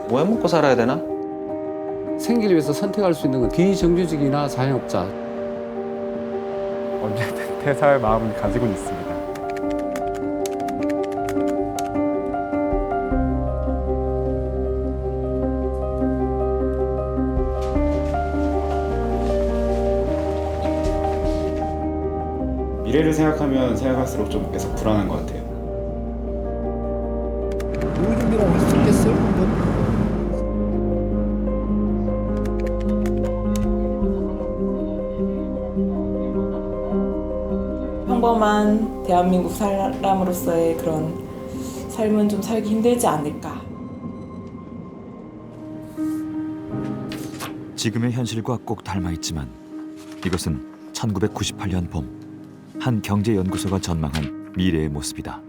뭐 해먹고 살아야 되나? 생계를 위해서 선택할 수 있는 건 비정규직이나 자영업자. 언제든 퇴사할 마음을 가지고 있습니다. 미래를 생각하면 생각할수록 좀 계속 불안한 것 같아요. 노후준비라고 할 수 있겠어요? 평범한 대한민국 사람으로서의 그런 삶은 좀 살기 힘들지 않을까. 지금의 현실과 꼭 닮아 있지만 이것은 1998년 봄 한 경제연구소가 전망한 미래의 모습이다.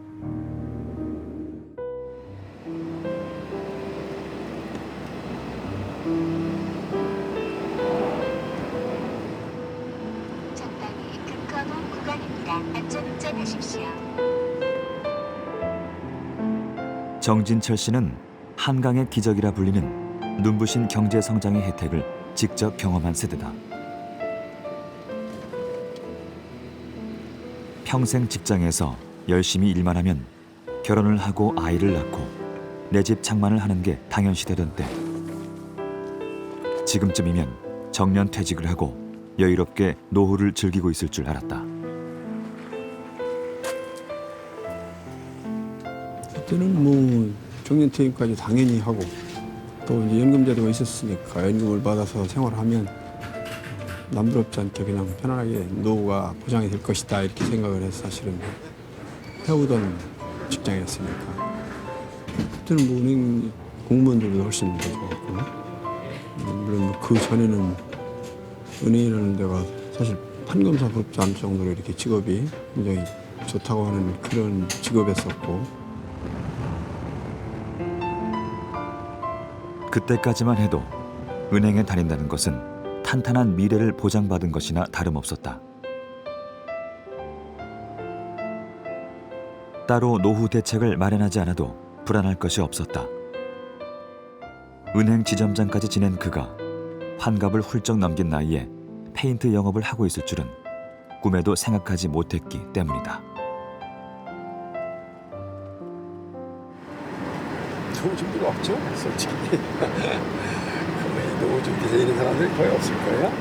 전방에 급거동 구간입니다. 안전운전하십시오. 정진철 씨는 한강의 기적이라 불리는 눈부신 경제 성장의 혜택을 직접 경험한 세대다. 평생 직장에서 열심히 일만 하면 결혼을 하고 아이를 낳고 내 집 장만을 하는 게 당연시되던 때. 지금쯤이면 정년 퇴직을 하고 여유롭게 노후를 즐기고 있을 줄 알았다. 그때는 뭐 정년퇴임까지 당연히 하고 또 이제 연금제도가 있었으니까 연금을 받아서 생활하면 남부럽지 않게 그냥 편안하게 노후가 보장이 될 것이다 이렇게 생각을 해서 사실은 해오던 직장이었으니까 그때는 뭐 은행 공무원들보다 훨씬 더 좋았고 물론 그 전에는 은행이라는 데가 사실 판검사 부럽지 않을 정도로 이렇게 직업이 굉장히 좋다고 하는 그런 직업이었었고 그때까지만 해도 은행에 다닌다는 것은 탄탄한 미래를 보장받은 것이나 다름없었다. 따로 노후 대책을 마련하지 않아도 불안할 것이 없었다. 은행 지점장까지 지낸 그가 환갑을 훌쩍 넘긴 나이에 페인트 영업을 하고 있을 줄은 꿈에도 생각하지 못했기 때문이다. 노후 준비가 없죠, 솔직히. 거의 노후 준비되어 있는 사람들이 거의 없을 거예요.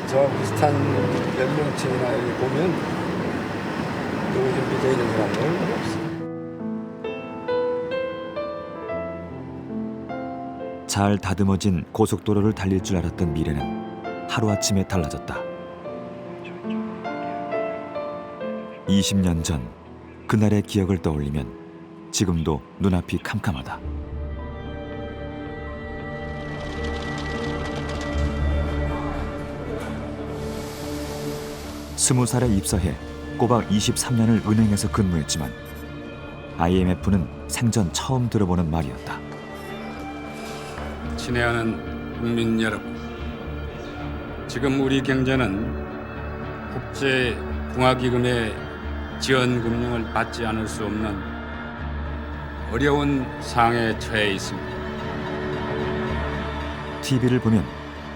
저 비슷한 연령층이나 여기 보면 노후 준비되어 있는 사람들은 거의 없어요. 잘 다듬어진 고속도로를 달릴 줄 알았던 미래는 하루아침에 달라졌다. 20년 전 그날의 기억을 떠올리면 지금도 눈앞이 캄캄하다. 20살에 입사해 꼬박 23년을 은행에서 근무했지만 IMF는 생전 처음 들어보는 말이었다. 친애하는 국민 여러분, 지금 우리 경제는 국제통화기금의 지원금융을 받지 않을 수 없는 어려운 상황에 처해 있습니다. TV를 보면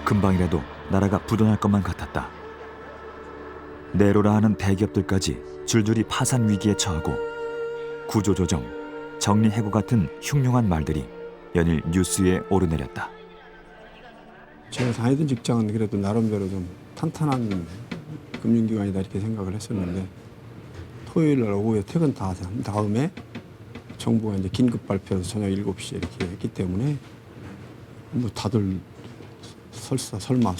금방이라도 나라가 부도날 것만 같았다. 내로라 하는 대기업들까지 줄줄이 파산 위기에 처하고 구조조정, 정리해고 같은 흉흉한 말들이 연일 뉴스에 오르내렸다. 제가 다니던 직장은 그래도 나름대로 좀 탄탄한 금융기관이다 이렇게 생각을 했었는데 토요일 날 오후에 퇴근 다 한 다음에 정부가 이제 긴급 발표해서 저녁 7시에 이렇게 했기 때문에 뭐 다들 설마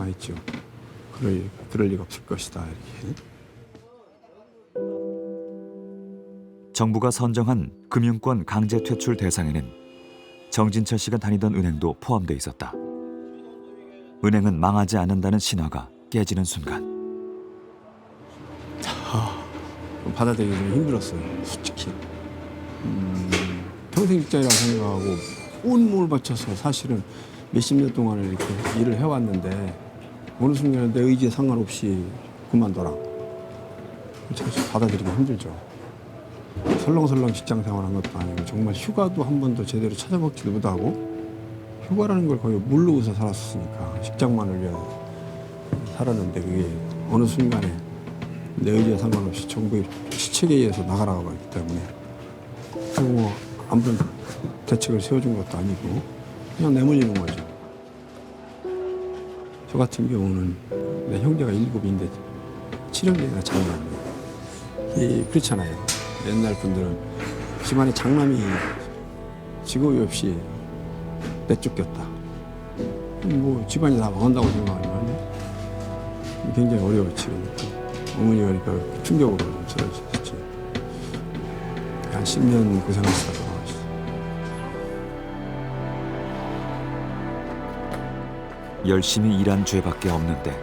했죠. 그럴 리가 없을 것이다 이렇게. 정부가 선정한 금융권 강제 퇴출 대상에는 정진철 씨가 다니던 은행도 포함돼 있었다. 은행은 망하지 않는다는 신화가 깨지는 순간 받아들이기 좀 힘들었어요, 솔직히. 평생 직장이라고 생각하고 온 몸을 바쳐서 사실은 몇십 년 동안을 이렇게 일을 해왔는데 어느 순간에 내 의지에 상관없이 그만둬라. 사실 받아들이기 힘들죠. 설렁설렁 직장 생활한 것도 아니고 정말 휴가도 한 번도 제대로 찾아먹지도 못하고 휴가라는 걸 거의 모르고서 살았으니까 직장만을 위해서 살았는데 그게 어느 순간에 내 의지와 상관없이 정부의 시책에 의해서 나가라고 했기 때문에 그리고 뭐 아무런 대책을 세워준 것도 아니고 그냥 내몰리는 거죠. 저 같은 경우는 내 형제가 7인데 7형제나 장남이에요. 그렇잖아요. 옛날 분들은 집안에 장남이 직업이 없이 내쫓겼다. 뭐 집안이 다 망한다고 생각하면 굉장히 어려웠지. 어머니가 그러니까 충격으로 좀 쓰러졌지. 한 10년 고생하시다 돌아가셨어요. 열심히 일한 죄밖에 없는데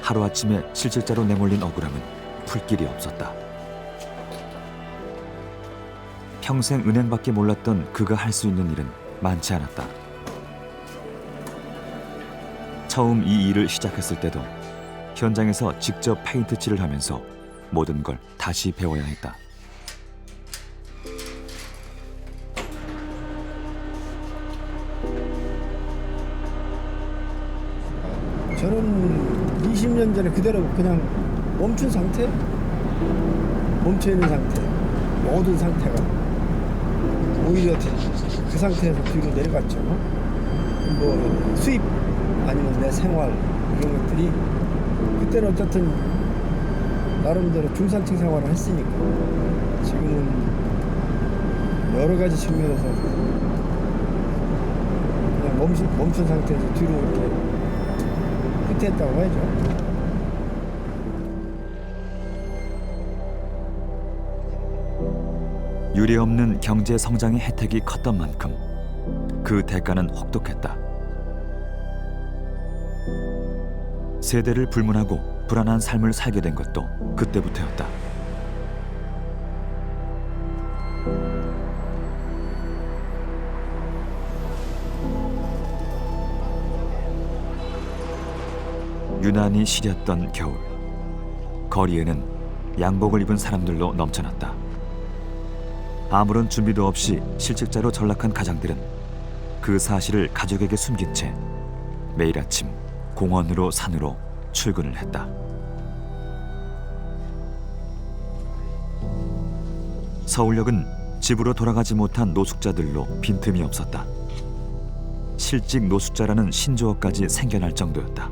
하루아침에 실직자로 내몰린 억울함은 풀 길이 없었다. 평생 은행밖에 몰랐던 그가 할 수 있는 일은 많지 않았다. 처음 이 일을 시작했을 때도 현장에서 직접 페인트 칠을 하면서 모든 걸 다시 배워야 했다. 저는 20년 전에 그대로 그냥 멈춘 상태? 멈춰 있는 상태. 모든 상태가. 오히려 그 상태에서 뒤로 내려갔죠. 뭐 수입 아니면 내 생활 이런 것들이 그때는 어쨌든 나름대로 중산층 생활을 했으니까 지금은 여러 가지 측면에서 그냥 멈춘 상태에서 뒤로 이렇게 후퇴했다고 해야죠. 유례없는 경제 성장의 혜택이 컸던 만큼 그 대가는 혹독했다. 세대를 불문하고 불안한 삶을 살게 된 것도 그때부터였다. 유난히 시렸던 겨울. 거리에는 양복을 입은 사람들로 넘쳐났다. 아무런 준비도 없이 실직자로 전락한 가장들은 그 사실을 가족에게 숨긴 채 매일 아침 공원으로 산으로 출근을 했다. 서울역은 집으로 돌아가지 못한 노숙자들로 빈틈이 없었다. 실직 노숙자라는 신조어까지 생겨날 정도였다.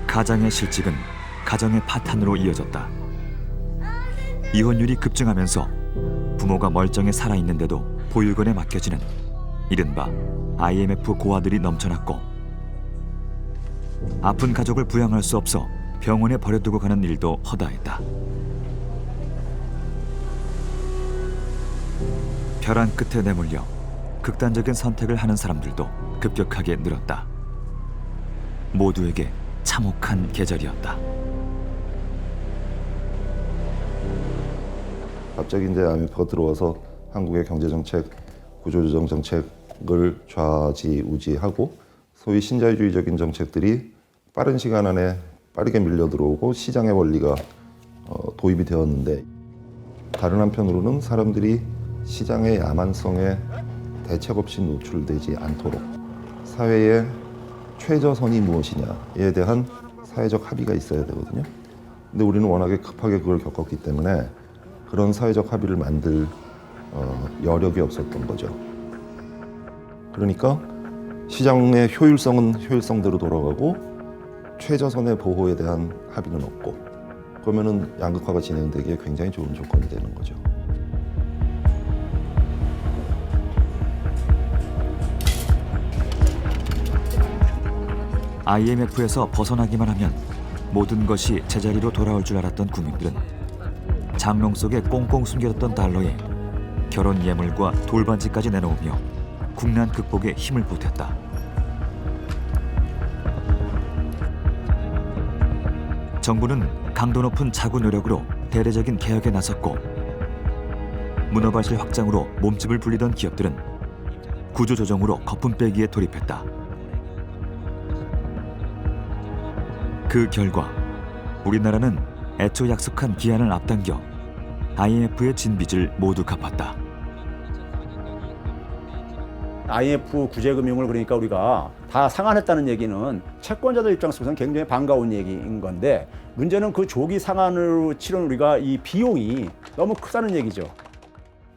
가장의 실직은 가정의 파탄으로 이어졌다. 이혼율이 급증하면서 부모가 멀쩡히 살아있는데도 보육원에 맡겨지는 이른바 IMF 고아들이 넘쳐났고, 아픈 가족을 부양할 수 없어 병원에 버려두고 가는 일도 허다했다. 벼랑 끝에 내몰려 극단적인 선택을 하는 사람들도 급격하게 늘었다. 모두에게 참혹한 계절이었다. 갑자기 이제 IMF가 들어와서 한국의 경제정책, 구조조정 정책을 좌지우지하고 소위 신자유주의적인 정책들이 빠른 시간 안에 빠르게 밀려 들어오고 시장의 원리가 도입이 되었는데, 다른 한편으로는 사람들이 시장의 야만성에 대책 없이 노출되지 않도록 사회의 최저선이 무엇이냐에 대한 사회적 합의가 있어야 되거든요. 근데 우리는 워낙에 급하게 그걸 겪었기 때문에 그런 사회적 합의를 만들 여력이 없었던 거죠. 그러니까 시장의 효율성은 효율성대로 돌아가고 최저선의 보호에 대한 합의는 없고, 그러면은 양극화가 진행되기에 굉장히 좋은 조건이 되는 거죠. IMF에서 벗어나기만 하면 모든 것이 제자리로 돌아올 줄 알았던 국민들은 장롱 속에 꽁꽁 숨겨뒀던 달러에 결혼 예물과 돌반지까지 내놓으며 국난 극복에 힘을 보탰다. 정부는 강도 높은 자구 노력으로 대대적인 개혁에 나섰고, 문어발실 확장으로 몸집을 불리던 기업들은 구조조정으로 거품 빼기에 돌입했다. 그 결과 우리나라는 애초 약속한 기한을 앞당겨 IMF의 진 빚을 모두 갚았다. IMF 구제금융을 그러니까 우리가 다 상환했다는 얘기는 채권자들 입장에서는 굉장히 반가운 얘기인 건데, 문제는 그 조기 상환으로 치른 우리가 이 비용이 너무 크다는 얘기죠.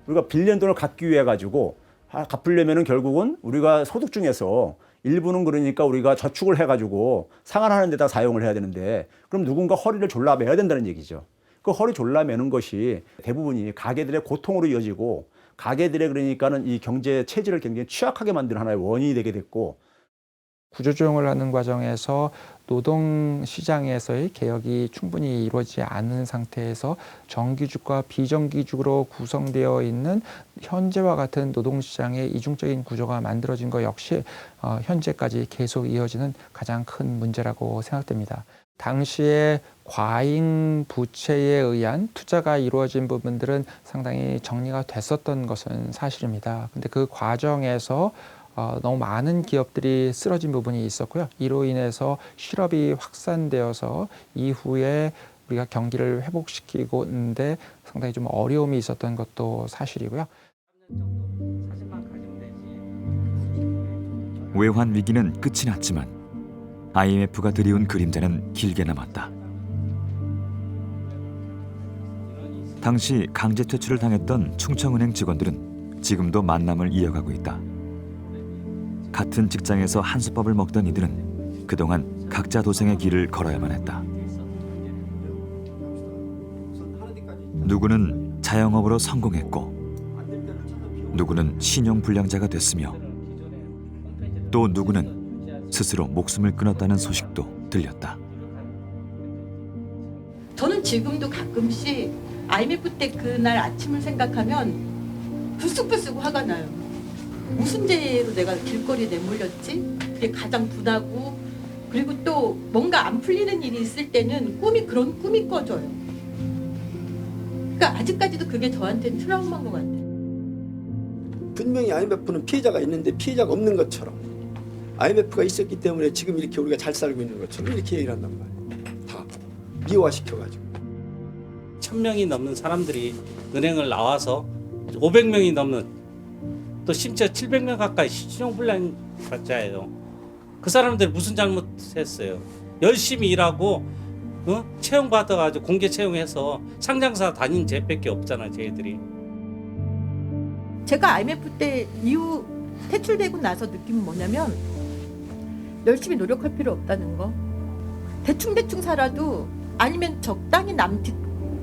우리가 빌린 돈을 갚기 위해 가지고 갚으려면은 결국은 우리가 소득 중에서 일부는 그러니까 우리가 저축을 해가지고 상환하는 데다 사용을 해야 되는데, 그럼 누군가 허리를 졸라매야 된다는 얘기죠. 그 허리 졸라매는 것이 대부분이 가게들의 고통으로 이어지고, 가게들의 그러니까는 이 경제 체질을 굉장히 취약하게 만드는 하나의 원인이 되게 됐고, 구조조정을 하는 과정에서 노동시장에서의 개혁이 충분히 이루어지지 않은 상태에서 정규직과 비정규직으로 구성되어 있는 현재와 같은 노동시장의 이중적인 구조가 만들어진 것 역시 현재까지 계속 이어지는 가장 큰 문제라고 생각됩니다. 당시에 과잉 부채에 의한 투자가 이루어진 부분들은 상당히 정리가 됐었던 것은 사실입니다. 근데 그 과정에서 너무 많은 기업들이 쓰러진 부분이 있었고요. 이로 인해서 실업이 확산되어서 이후에 우리가 경기를 회복시키고 있는데 상당히 좀 어려움이 있었던 것도 사실이고요. 외환 위기는 끝이 났지만 IMF가 들이운 그림자는 길게 남았다. 당시 강제 퇴출을 당했던 충청은행 직원들은 지금도 만남을 이어가고 있다. 같은 직장에서 한솥밥을 먹던 이들은 그동안 각자 도생의 길을 걸어야만 했다. 누구는 자영업으로 성공했고, 누구는 신용불량자가 됐으며, 또 누구는 스스로 목숨을 끊었다는 소식도 들렸다. 저는 지금도 가끔씩 IMF 때 그날 아침을 생각하면 불쑥불쑥 화가 나요. 무슨 죄로 내가 길거리에 내몰렸지? 그게 가장 분하고, 그리고 또 뭔가 안 풀리는 일이 있을 때는 그런 꿈이 꺼져요. 그러니까 아직까지도 그게 저한테는 트라우마인 것 같아요. 분명히 IMF는 피해자가 있는데 피해자가 없는 것처럼, IMF가 있었기 때문에 지금 이렇게 우리가 잘 살고 있는 것처럼 이렇게 얘기를 한단 말이에요. 다 미화시켜가지고. 1000명이 넘는 사람들이 은행을 나와서 500명이 넘는, 또 심지어 700명 가까이 신용불량자예요. 그 사람들 무슨 잘못했어요? 열심히 일하고 채용받아가지고 공개 채용해서 상장사 다닌 쟤밖에 없잖아요, 쟤들이. 제가 IMF 때 이후 퇴출되고 나서 느낀 뭐냐면, 열심히 노력할 필요 없다는 거. 대충 살아도, 아니면 적당히 남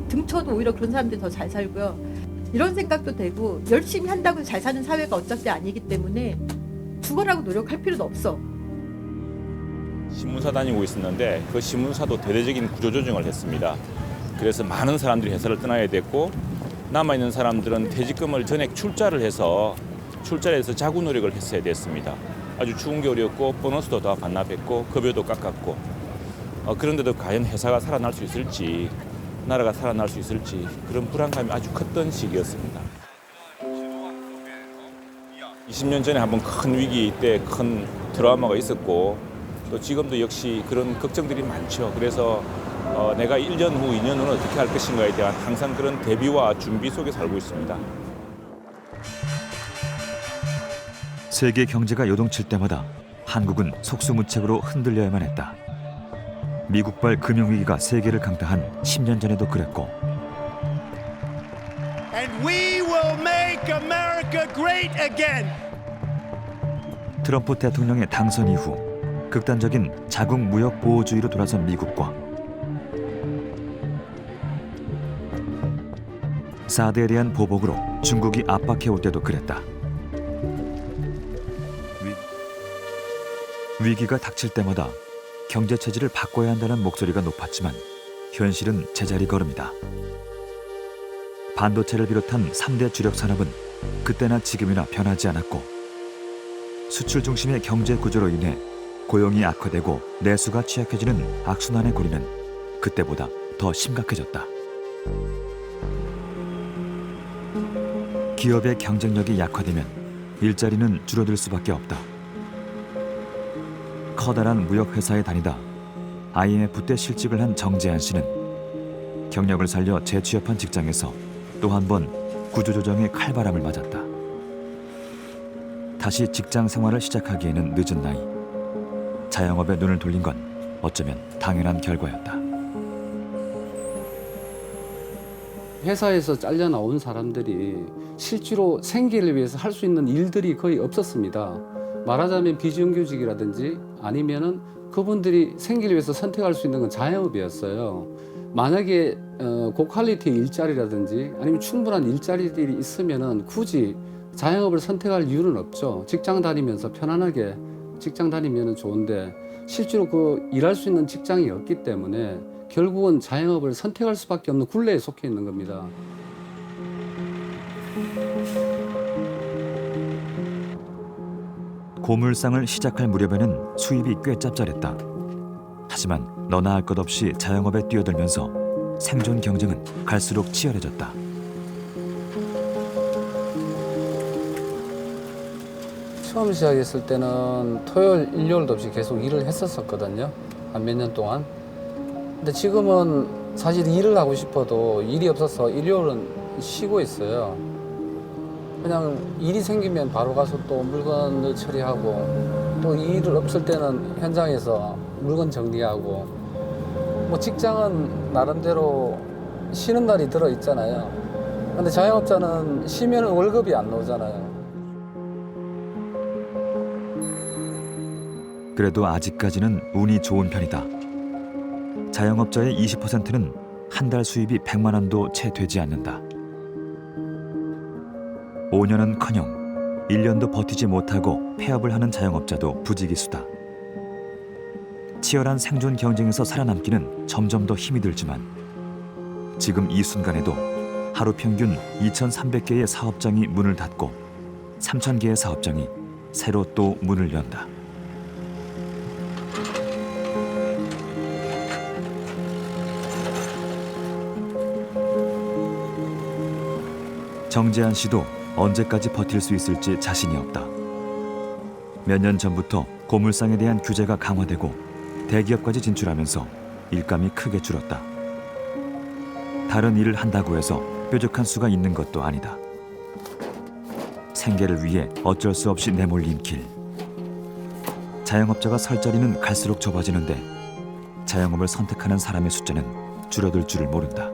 등쳐도 오히려 그런 사람들이 더 잘 살고요. 이런 생각도 되고, 열심히 한다고 잘 사는 사회가 어차피 아니기 때문에 죽어라고 노력할 필요도 없어. 신문사 다니고 있었는데 그 신문사도 대대적인 구조조정을 했습니다. 그래서 많은 사람들이 회사를 떠나야 됐고, 남아있는 사람들은 퇴직금을 전액 출자를 해서 자구 노력을 했어야 됐습니다. 아주 추운 겨울이었고 보너스도 다 반납했고 급여도 깎았고, 그런데도 과연 회사가 살아날 수 있을지, 나라가 살아날 수 있을지 그런 불안감이 아주 컸던 시기였습니다. 20년 전에 한번 큰 위기 때 큰 트라우마가 있었고, 또 지금도 역시 그런 걱정들이 많죠. 그래서 내가 1년 후, 2년 후는 어떻게 할 것인가에 대한 항상 그런 대비와 준비 속에 살고 있습니다. 세계 경제가 요동칠 때마다 한국은 속수무책으로 흔들려야만 했다. 미국발 금융위기가 세계를 강타한 10년 전에도 그랬고, And we will make America great again. 트럼프 대통령의 당선 이후 극단적인 자국 무역 보호주의로 돌아선 미국과 사드에 대한 보복으로 중국이 압박해올 때도 그랬다. 위기가 닥칠 때마다 경제 체질을 바꿔야 한다는 목소리가 높았지만 현실은 제자리 걸음이다. 반도체를 비롯한 3대 주력 산업은 그때나 지금이나 변하지 않았고, 수출 중심의 경제 구조로 인해 고용이 악화되고 내수가 취약해지는 악순환의 고리는 그때보다 더 심각해졌다. 기업의 경쟁력이 약화되면 일자리는 줄어들 수밖에 없다. 커다란 무역회사에 다니다 IMF 때 실직을 한 정재한 씨는 경력을 살려 재취업한 직장에서 또 한 번 구조조정의 칼바람을 맞았다. 다시 직장 생활을 시작하기에는 늦은 나이. 자영업에 눈을 돌린 건 어쩌면 당연한 결과였다. 회사에서 잘려 나온 사람들이 실제로 생계를 위해서 할 수 있는 일들이 거의 없었습니다. 말하자면 비정규직이라든지 아니면은 그분들이 생계를 위해서 선택할 수 있는 건 자영업이었어요. 만약에 고퀄리티 일자리라든지 아니면 충분한 일자리들이 있으면은 굳이 자영업을 선택할 이유는 없죠. 직장 다니면서 편안하게 직장 다니면은 좋은데 실제로 그 일할 수 있는 직장이 없기 때문에 결국은 자영업을 선택할 수밖에 없는 굴레에 속해 있는 겁니다. 고물상을 시작할 무렵에는 수입이 꽤 짭짤했다. 하지만 너나 할 것 없이 자영업에 뛰어들면서 생존 경쟁은 갈수록 치열해졌다. 처음 시작했을 때는 토요일, 일요일도 없이 계속 일을 했었거든요. 한 몇 년 동안. 근데 지금은 사실 일을 하고 싶어도 일이 없어서 일요일은 쉬고 있어요. 그냥 일이 생기면 바로 가서 또 물건을 처리하고 또 일을 없을 때는 현장에서 물건 정리하고 뭐 직장은 나름대로 쉬는 날이 들어 있잖아요. 근데 자영업자는 쉬면 월급이 안 나오잖아요. 그래도 아직까지는 운이 좋은 편이다. 자영업자의 20%는 한 달 수입이 100만 원도 채 되지 않는다. 5년은커녕 1년도 버티지 못하고 폐업을 하는 자영업자도 부지기수다. 치열한 생존 경쟁에서 살아남기는 점점 더 힘이 들지만 지금 이 순간에도 하루 평균 2,300개의 사업장이 문을 닫고 3,000개의 사업장이 새로 또 문을 연다. 정재한 씨도 언제까지 버틸 수 있을지 자신이 없다. 몇 년 전부터 고물상에 대한 규제가 강화되고 대기업까지 진출하면서 일감이 크게 줄었다. 다른 일을 한다고 해서 뾰족한 수가 있는 것도 아니다. 생계를 위해 어쩔 수 없이 내몰린 길. 자영업자가 설 자리는 갈수록 좁아지는데 자영업을 선택하는 사람의 숫자는 줄어들 줄을 모른다.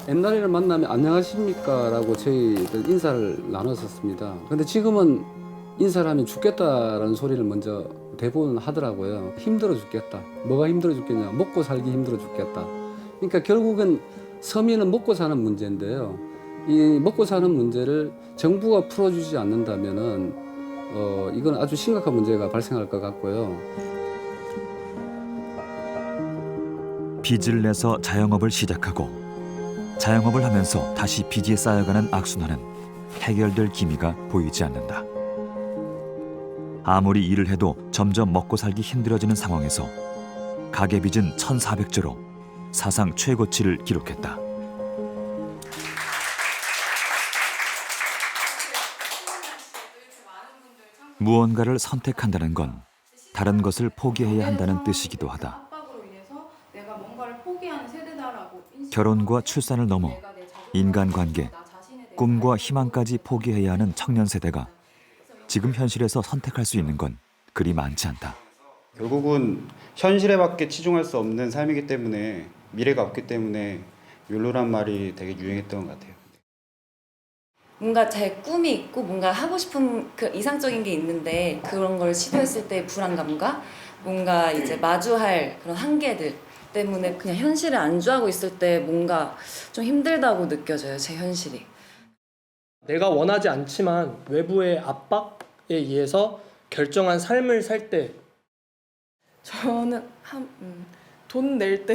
옛날에는 만나면 안녕하십니까 라고 저희들 인사를 나눴었습니다. 근데 지금은 인사를 하면 죽겠다라는 소리를 먼저 대부분 하더라고요. 힘들어 죽겠다. 뭐가 힘들어 죽겠냐. 먹고 살기 힘들어 죽겠다. 그러니까 결국은 서민은 먹고 사는 문제인데요. 이 먹고 사는 문제를 정부가 풀어주지 않는다면은 이건 아주 심각한 문제가 발생할 것 같고요. 빚을 내서 자영업을 시작하고 자영업을 하면서 다시 빚이 쌓여가는 악순환은 해결될 기미가 보이지 않는다. 아무리 일을 해도 점점 먹고 살기 힘들어지는 상황에서 가계빚은 1,400조로 사상 최고치를 기록했다. 무언가를 선택한다는 건 다른 것을 포기해야 한다는 뜻이기도 하다. 결혼과 출산을 넘어 인간관계, 꿈과 희망까지 포기해야 하는 청년 세대가 지금 현실에서 선택할 수 있는 건 그리 많지 않다. 결국은 현실에밖에 치중할 수 없는 삶이기 때문에 미래가 없기 때문에 욜로란 말이 되게 유행했던 것 같아요. 뭔가 제 꿈이 있고 뭔가 하고 싶은 그 이상적인 게 있는데 그런 걸 시도했을 때 불안감과 뭔가 이제 마주할 그런 한계들 때문에 그냥 현실에 안주하고 있을 때 뭔가 좀 힘들다고 느껴져요, 제 현실이. 내가 원하지 않지만 외부의 압박에 의해서 결정한 삶을 살 때 저는 돈 낼 때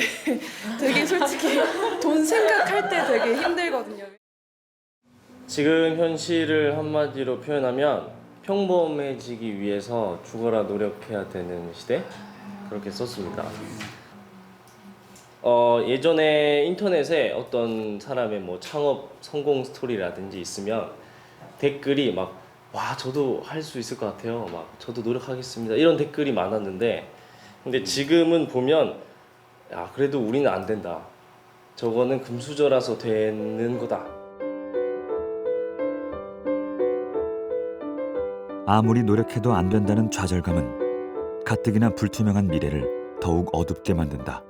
되게 솔직히 돈 생각할 때 되게 힘들거든요. 지금 현실을 한마디로 표현하면 평범해지기 위해서 죽어라 노력해야 되는 시대? 그렇게 썼습니다. 예전에 인터넷에 어떤 사람의 뭐 창업 성공 스토리라든지 있으면 댓글이 막 와 저도 할 수 있을 것 같아요. 막 저도 노력하겠습니다. 이런 댓글이 많았는데 근데 지금은 보면 야 그래도 우리는 안 된다. 저거는 금수저라서 되는 거다. 아무리 노력해도 안 된다는 좌절감은 가뜩이나 불투명한 미래를 더욱 어둡게 만든다.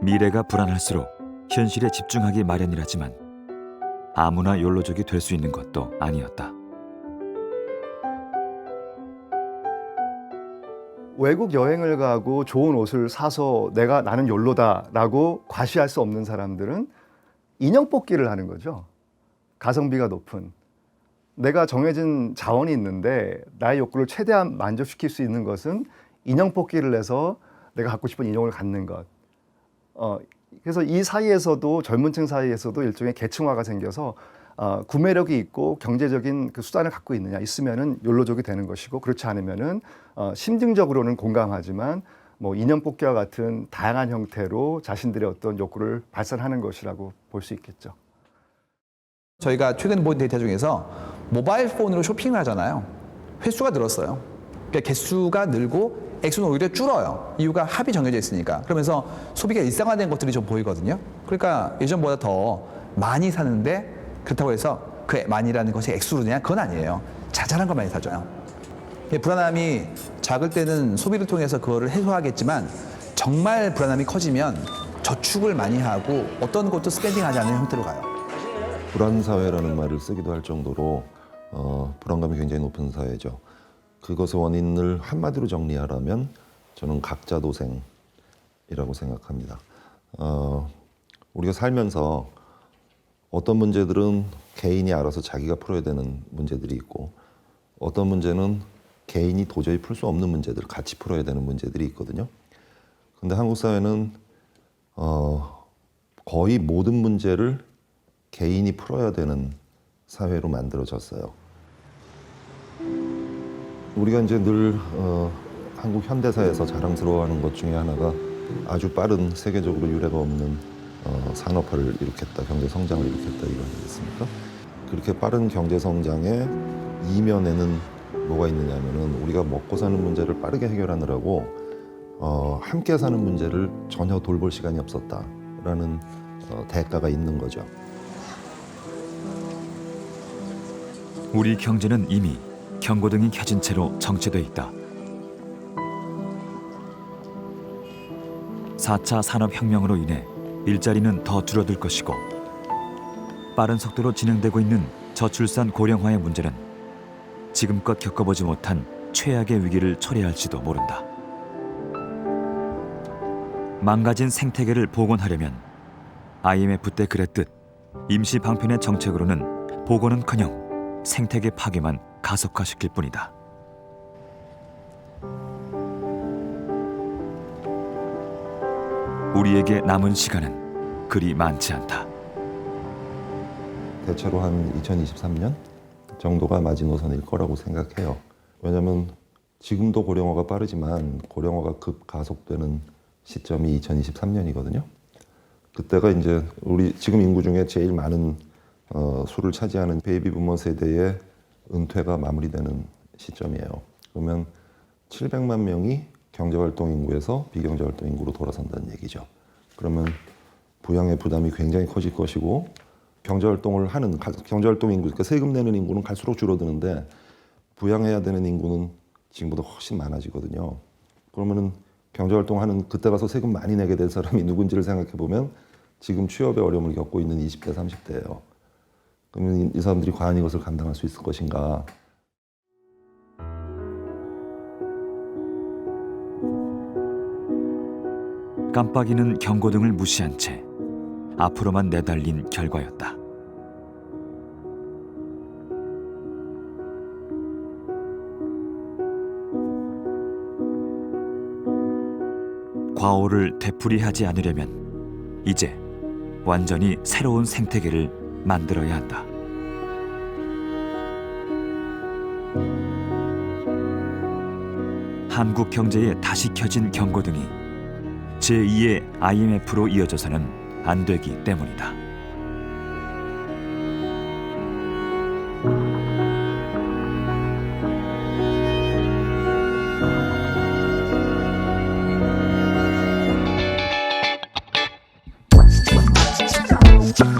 미래가 불안할수록 현실에 집중하기 마련이라지만 아무나 욜로족이 될 수 있는 것도 아니었다. 외국 여행을 가고 좋은 옷을 사서 나는 욜로다라고 과시할 수 없는 사람들은 인형 뽑기를 하는 거죠. 가성비가 높은. 내가 정해진 자원이 있는데 나의 욕구를 최대한 만족시킬 수 있는 것은 인형 뽑기를 해서 내가 갖고 싶은 인형을 갖는 것. 그래서 이 사이에서도 젊은 층 사이에서도 일종의 계층화가 생겨서 구매력이 있고 경제적인 그 수단을 갖고 있으면은 욜로족이 되는 것이고, 그렇지 않으면은 심증적으로는 공감하지만 뭐 인형 뽑기와 같은 다양한 형태로 자신들의 어떤 욕구를 발산하는 것이라고 볼 수 있겠죠. 저희가 최근 본 데이터 중에서 모바일 폰으로 쇼핑을 하잖아요. 횟수가 늘었어요. 그러니까 개수가 늘고 액수는 오히려 줄어요. 이유가 합이 정해져 있으니까. 그러면서 소비가 일상화된 것들이 좀 보이거든요. 그러니까 예전보다 더 많이 사는데 그렇다고 해서 그 많이라는 것이 액수로냐? 그건 아니에요. 자잘한 걸 많이 사줘요. 불안함이 작을 때는 소비를 통해서 그거를 해소하겠지만 정말 불안함이 커지면 저축을 많이 하고 어떤 것도 스pen딩하지 않는 형태로 가요. 불안 사회라는 말을 쓰기도 할 정도로 불안감이 굉장히 높은 사회죠. 그것의 원인을 한마디로 정리하라면 저는 각자 도생이라고 생각합니다. 우리가 살면서 어떤 문제들은 개인이 알아서 자기가 풀어야 되는 문제들이 있고, 어떤 문제는 개인이 도저히 풀 수 없는 문제들, 같이 풀어야 되는 문제들이 있거든요. 근데 한국 사회는 거의 모든 문제를 개인이 풀어야 되는 사회로 만들어졌어요. 우리가 이제 늘 한국 현대사에서 자랑스러워하는 것 중에 하나가 아주 빠른, 세계적으로 유례가 없는 산업화를 일으켰다, 경제 성장을 일으켰다, 이거 아니겠습니까? 그렇게 빠른 경제 성장의 이면에는 뭐가 있느냐면은 우리가 먹고 사는 문제를 빠르게 해결하느라고 함께 사는 문제를 전혀 돌볼 시간이 없었다라는 대가가 있는 거죠. 우리 경제는 이미 경고등이 켜진 채로 정체돼 있다. 4차 산업혁명으로 인해 일자리는 더 줄어들 것이고, 빠른 속도로 진행되고 있는 저출산 고령화의 문제는 지금껏 겪어보지 못한 최악의 위기를 초래할지도 모른다. 망가진 생태계를 복원하려면 IMF 때 그랬듯 임시 방편의 정책으로는 복원은커녕 생태계 파괴만 가속화시킬 뿐이다. 우리에게 남은 시간은 그리 많지 않다. 대체로 한 2023년 정도가 마지노선일 거라고 생각해요. 왜냐하면 지금도 고령화가 빠르지만 고령화가 급가속되는 시점이 2023년이거든요. 그때가 이제 우리 지금 인구 중에 제일 많은 수를 차지하는 베이비 부머 세대의 은퇴가 마무리되는 시점이에요. 그러면 700만 명이 경제활동 인구에서 비경제활동 인구로 돌아선다는 얘기죠. 그러면 부양의 부담이 굉장히 커질 것이고, 경제활동을 하는 경제활동 인구, 그러니까 세금 내는 인구는 갈수록 줄어드는데 부양해야 되는 인구는 지금보다 훨씬 많아지거든요. 그러면은 경제활동하는 그때 가서 세금 많이 내게 될 사람이 누군지를 생각해 보면 지금 취업의 어려움을 겪고 있는 20대, 30대예요. 그러면 이 사람들이 과연 이것을 감당할 수 있을 것인가? 깜빡이는 경고등을 무시한 채 앞으로만 내달린 결과였다. 과오를 되풀이하지 않으려면 이제 완전히 새로운 생태계를 만들어야 한다. 한국 경제에 다시 켜진 경고등이 제2의 IMF로 이어져서는 안 되기 때문이다. 자.